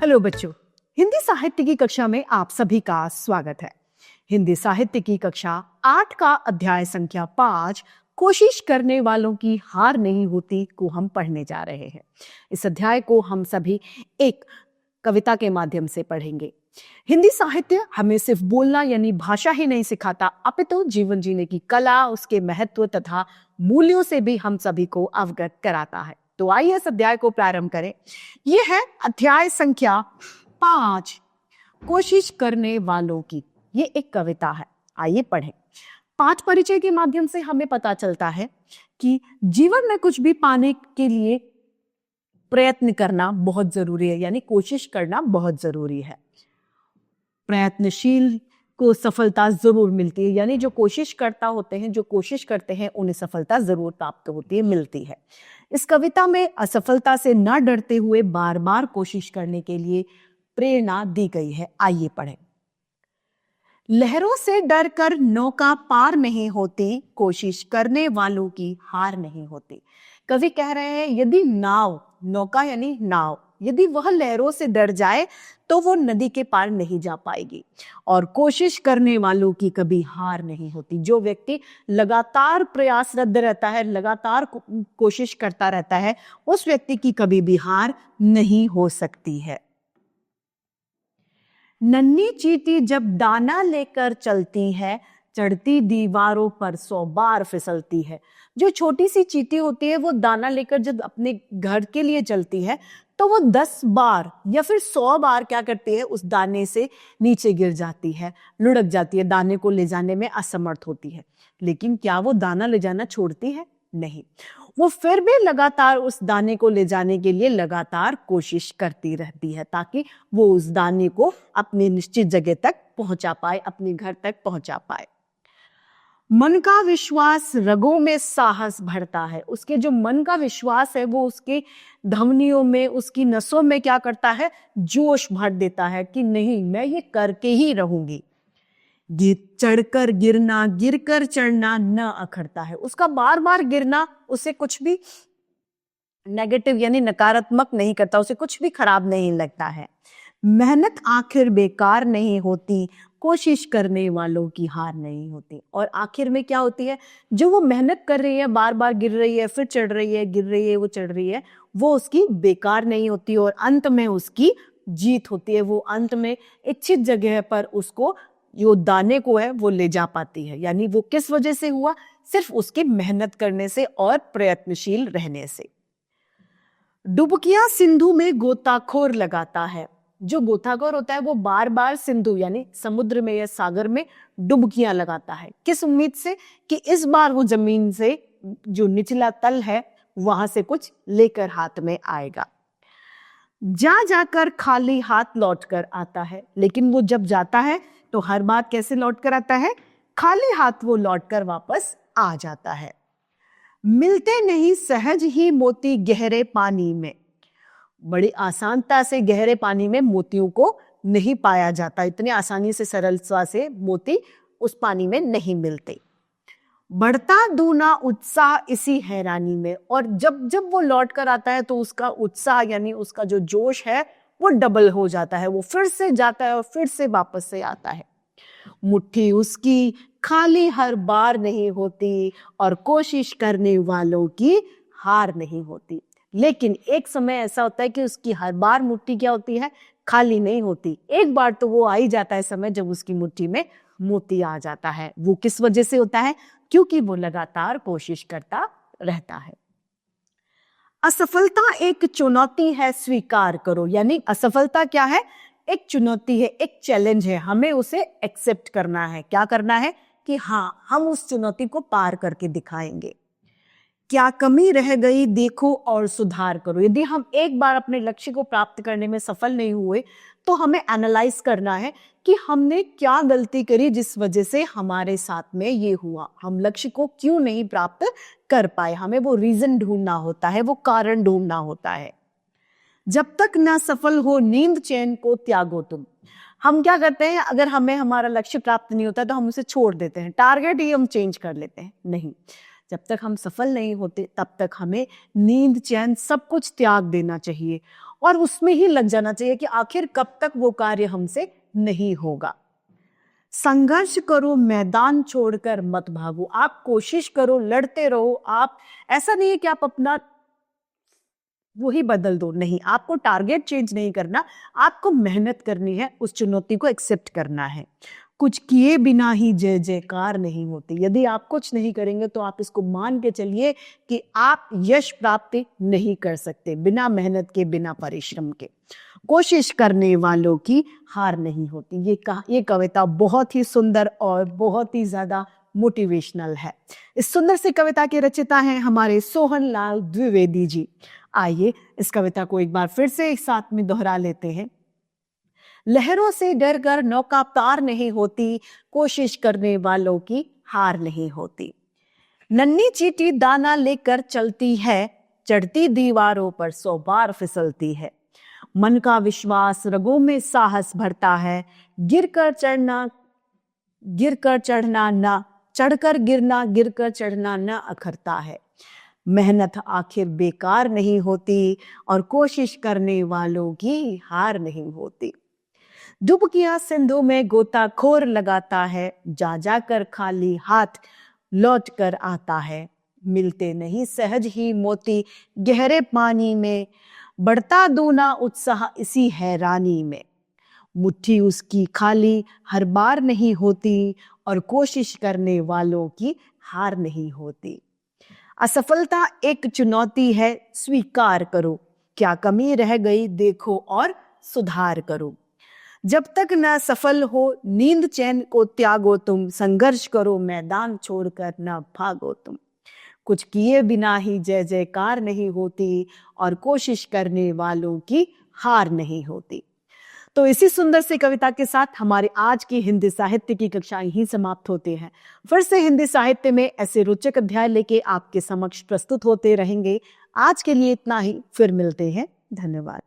Hello बच्चों, हिंदी साहित्य की कक्षा में आप सभी का स्वागत है। हिंदी साहित्य की कक्षा 8 का अध्याय संख्या 5 कोशिश करने वालों की हार नहीं होती को हम पढ़ने जा रहे हैं। इस अध्याय को हम सभी एक कविता के माध्यम से पढ़ेंगे। हिंदी साहित्य हमें सिर्फ बोलना यानी भाषा ही नहीं सिखाता, अपितु जीवन जीने की कला, उसके महत्व तथा मूल्यों से भी हम सभी को अवगत कराता है। तो आइए इस अध्याय को प्रारंभ करें। यह है अध्याय संख्या 5, कोशिश करने वालों की। ये एक कविता है, आइए पढ़ें। पाठ परिचय के माध्यम से हमें पता चलता है कि जीवन में कुछ भी पाने के लिए प्रयत्न करना बहुत जरूरी है, यानी कोशिश करना बहुत जरूरी है। प्रयत्नशील को सफलता जरूर मिलती है, यानी जो कोशिश करते हैं उन्हें सफलता जरूर प्राप्त होती है, मिलती है। इस कविता में असफलता से न डरते हुए बार बार कोशिश करने के लिए प्रेरणा दी गई है। आइए पढ़ें। लहरों से डरकर नौका पार नहीं होती, कोशिश करने वालों की हार नहीं होती। कवि कह रहे हैं यदि नाव, नौका यानी नाव, यदि वह लहरों से डर जाए तो वो नदी के पार नहीं जा पाएगी, और कोशिश करने वालों की कभी हार नहीं होती। जो व्यक्ति लगातार प्रयासरत रहता है, लगातार कोशिश करता रहता है, उस व्यक्ति की कभी भी हार नहीं हो सकती है। नन्ही चींटी जब दाना लेकर चलती है, चढ़ती दीवारों पर 100 बार फिसलती है। जो छोटी सी चींटी होती है वो दाना लेकर जब अपने घर के लिए चलती है तो वो 10 बार या फिर 100 बार क्या करती है, उस दाने से नीचे गिर जाती है, लुढ़क जाती है, दाने को ले जाने में असमर्थ होती है। लेकिन क्या वो दाना ले जाना छोड़ती है? नहीं, वो फिर भी लगातार उस दाने को ले जाने के लिए लगातार कोशिश करती रहती है, ताकि वो उस दाने को अपनी निश्चित जगह तक पहुंचा पाए, अपने घर तक पहुंचा पाए। मन का विश्वास रगों में साहस भरता है। उसके जो मन का विश्वास है वो उसके धमनियों में, उसकी नसों में क्या करता है, जोश भर देता है कि नहीं, मैं ये करके ही रहूंगी। चढ़कर गिरना, गिरकर चढ़ना न अखरता है। उसका बार बार गिरना उसे कुछ भी नेगेटिव यानी नकारात्मक नहीं करता, उसे कुछ भी खराब नहीं लगता है। मेहनत आखिर बेकार नहीं होती, कोशिश करने वालों की हार नहीं होती। और आखिर में क्या होती है, जो वो मेहनत कर रही है, बार बार गिर रही है, फिर चढ़ रही है, गिर रही है, वो चढ़ रही है, वो उसकी बेकार नहीं होती और अंत में उसकी जीत होती है। वो अंत में इच्छित जगह पर उसको, जो दाने को है, वो ले जा पाती है। यानी वो किस वजह से हुआ? सिर्फ उसकी मेहनत करने से और प्रयत्नशील रहने से। डुबकियां सिंधु में गोताखोर लगाता है। जो गोताखोर होता है वो बार बार सिंधु यानी समुद्र में या सागर में डुबकियां लगाता है। किस उम्मीद से? कि इस बार वो जमीन से जो निचला तल है वहां से कुछ लेकर हाथ में आएगा। जा जाकर खाली हाथ लौट कर आता है। लेकिन वो जब जाता है तो हर बार कैसे लौट कर आता है? खाली हाथ वो लौट कर वापस आ जाता है। मिलते नहीं सहज ही मोती गहरे पानी में। बड़ी आसानता से गहरे पानी में मोतियों को नहीं पाया जाता, इतनी आसानी से, सरलता से मोती उस पानी में नहीं मिलते। बढ़ता दूना उत्साह इसी हैरानी में। और जब जब वो लौट कर आता है तो उसका उत्साह यानी उसका जो जोश है वो डबल हो जाता है। वो फिर से जाता है और फिर से वापस से आता है। मुट्ठी उसकी खाली हर बार नहीं होती, और कोशिश करने वालों की हार नहीं होती। लेकिन एक समय ऐसा होता है कि उसकी हर बार मुट्ठी क्या होती है? खाली नहीं होती। एक बार तो वो आ ही जाता है समय जब उसकी मुट्ठी में मोती आ जाता है। वो किस वजह से होता है? क्योंकि वो लगातार कोशिश करता रहता है। असफलता एक चुनौती है, स्वीकार करो। यानी असफलता क्या है? एक चुनौती है, एक चैलेंज है। हमें उसे एक्सेप्ट करना है। क्या करना है? कि हाँ, हम उस चुनौती को पार करके दिखाएंगे। क्या कमी रह गई देखो और सुधार करो। यदि हम एक बार अपने लक्ष्य को प्राप्त करने में सफल नहीं हुए तो हमें एनालाइज करना है कि हमने क्या गलती करी जिस वजह से हमारे साथ में ये हुआ, हम लक्ष्य को क्यों नहीं प्राप्त कर पाए। हमें वो रीजन ढूंढना होता है, वो कारण ढूंढना होता है। जब तक ना सफल हो नींद चैन को त्यागो तुम। हम क्या करते हैं, अगर हमें हमारा लक्ष्य प्राप्त नहीं होता तो हम उसे छोड़ देते हैं, टारगेट ही हम चेंज कर लेते हैं। नहीं, जब तक हम सफल नहीं होते तब तक हमें नींद चैन सब कुछ त्याग देना चाहिए और उसमें ही लग जाना चाहिए कि आखिर कब तक वो कार्य हमसे नहीं होगा। संघर्ष करो, मैदान छोड़कर मत भागो। आप कोशिश करो, लड़ते रहो। आप, ऐसा नहीं है कि आप अपना वो ही बदल दो, नहीं, आपको टारगेट चेंज नहीं करना, आपको मेहनत करनी है, उस चुनौती को एक्सेप्ट करना है। कुछ किए बिना ही जय जयकार नहीं होती। यदि आप कुछ नहीं करेंगे तो आप इसको मान के चलिए कि आप यश प्राप्ति नहीं कर सकते बिना मेहनत के, बिना परिश्रम के। कोशिश करने वालों की हार नहीं होती। ये कविता बहुत ही सुंदर और बहुत ही ज्यादा मोटिवेशनल है। इस सुंदर सी कविता के रचयिता हैं हमारे सोहन लाल द्विवेदी जी। आइए इस कविता को एक बार फिर से एक साथ में दोहरा लेते हैं। लहरों से डरकर नौका पार नहीं होती, कोशिश करने वालों की हार नहीं होती। नन्ही चींटी दाना लेकर चलती है, चढ़ती दीवारों पर 100 बार फिसलती है। मन का विश्वास, रगों में साहस भरता है, गिरकर चढ़ना ना, चढ़कर गिरना, गिरकर चढ़ना ना अखरता है। मेहनत आखिर बेकार नहीं होती और कोशिश करने वालों की हार नहीं होती। डुबकियां सिंधु में गोताखोर लगाता है, जा जाकर खाली हाथ लौट कर आता है। मिलते नहीं सहज ही मोती गहरे पानी में, बढ़ता दूना उत्साह इसी हैरानी में। मुट्ठी उसकी खाली हर बार नहीं होती और कोशिश करने वालों की हार नहीं होती। असफलता एक चुनौती है, स्वीकार करो। क्या कमी रह गई देखो और सुधार करो। जब तक न सफल हो नींद चैन को त्यागो तुम, संघर्ष करो मैदान छोड़कर न भागो तुम। कुछ किए बिना ही जय जयकार नहीं होती और कोशिश करने वालों की हार नहीं होती। तो इसी सुंदर सी कविता के साथ हमारे आज की हिंदी साहित्य की कक्षाएं ही समाप्त होती हैं। फिर से हिंदी साहित्य में ऐसे रोचक अध्याय लेके आपके समक्ष प्रस्तुत होते रहेंगे। आज के लिए इतना ही, फिर मिलते हैं। धन्यवाद।